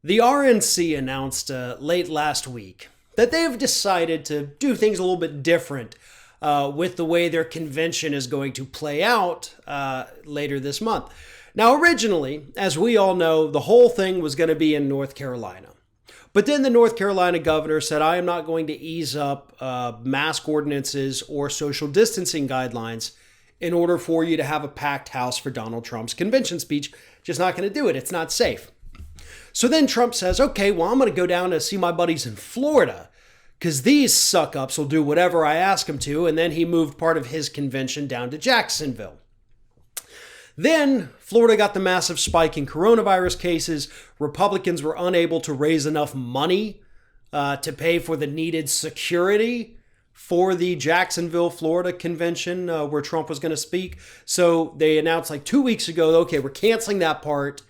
The RNC announced late last week that they have decided to do things a little bit different with the way their convention is going to play out later this month. Now, originally, as we all know, the whole thing was going to be in North Carolina. But then the North Carolina governor said, I am not going to ease up mask ordinances or social distancing guidelines in order for you to have a packed house for Donald Trump's convention speech. Just not going to do it. It's not safe. So then Trump says, okay, well, I'm going to go down to see my buddies in Florida because these suck-ups will do whatever I ask them to. And then he moved part of his convention down to Jacksonville. Then Florida got the massive spike in coronavirus cases. Republicans were unable to raise enough money to pay for the needed security for the Jacksonville, Florida convention where Trump was going to speak. So they announced like 2 weeks ago, okay, we're canceling that part.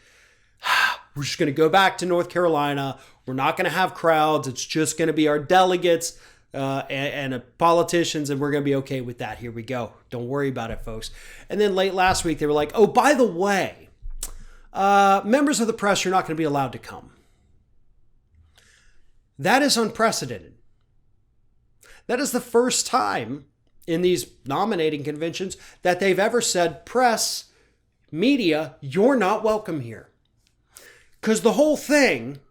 We're just going to go back to North Carolina. We're not going to have crowds. It's just going to be our delegates and politicians, and we're going to be okay with that. Here we go. Don't worry about it, folks. And then late last week, they were like, oh, by the way, members of the press are not going to be allowed to come. That is unprecedented. That is the first time in these nominating conventions that they've ever said, press, media, you're not welcome here. Because the whole thing,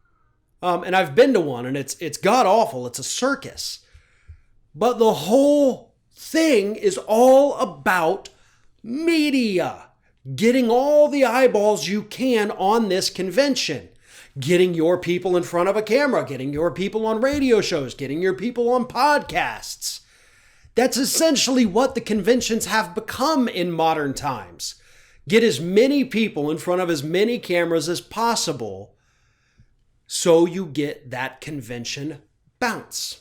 and I've been to one, and it's god-awful. It's a circus. But the whole thing is all about media. Getting all the eyeballs you can on this convention. Getting your people in front of a camera. Getting your people on radio shows. Getting your people on podcasts. That's essentially what the conventions have become in modern times. Get as many people in front of as many cameras as possible so you get that convention bounce.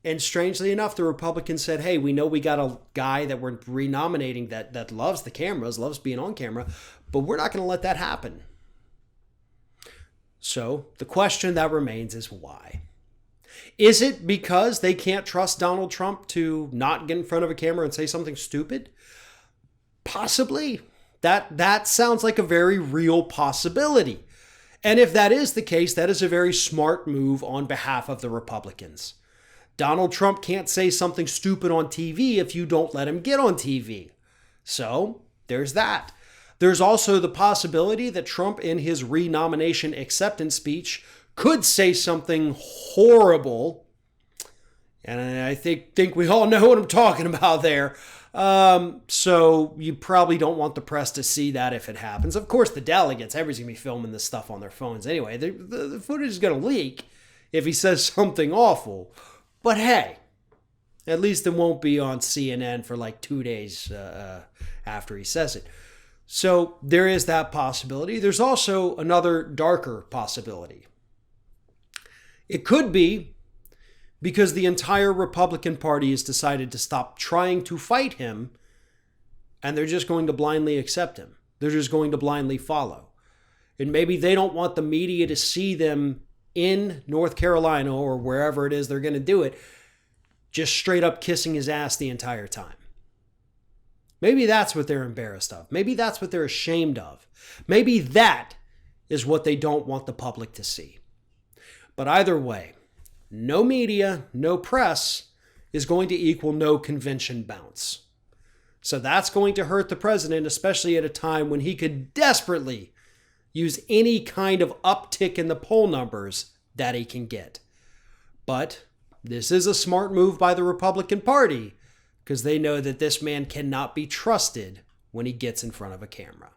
And strangely enough, the Republicans said, hey, we know we got a guy that we're renominating that loves the cameras, loves being on camera, but we're not going to let that happen. So the question that remains is why? Is it because they can't trust Donald Trump to not get in front of a camera and say something stupid? Possibly. That sounds like a very real possibility. And if that is the case, that is a very smart move on behalf of the Republicans. Donald Trump can't say something stupid on TV if you don't let him get on TV. So there's that. There's also the possibility that Trump in his renomination acceptance speech could say something horrible. And I think we all know what I'm talking about there. So you probably don't want the press to see that if it happens. Of course, the delegates, everybody's going to be filming this stuff on their phones anyway. The footage is going to leak if he says something awful. But hey, at least it won't be on CNN for like 2 days after he says it. So there is that possibility. There's also another darker possibility. It could be because the entire Republican Party has decided to stop trying to fight him, and they're just going to blindly accept him. They're just going to blindly follow. And maybe they don't want the media to see them in North Carolina or wherever it is they're going to do it, just straight up kissing his ass the entire time. Maybe that's what they're embarrassed of. Maybe that's what they're ashamed of. Maybe that is what they don't want the public to see. But either way, no media, no press is going to equal no convention bounce. So that's going to hurt the president, especially at a time when he could desperately use any kind of uptick in the poll numbers that he can get. But this is a smart move by the Republican Party because they know that this man cannot be trusted when he gets in front of a camera.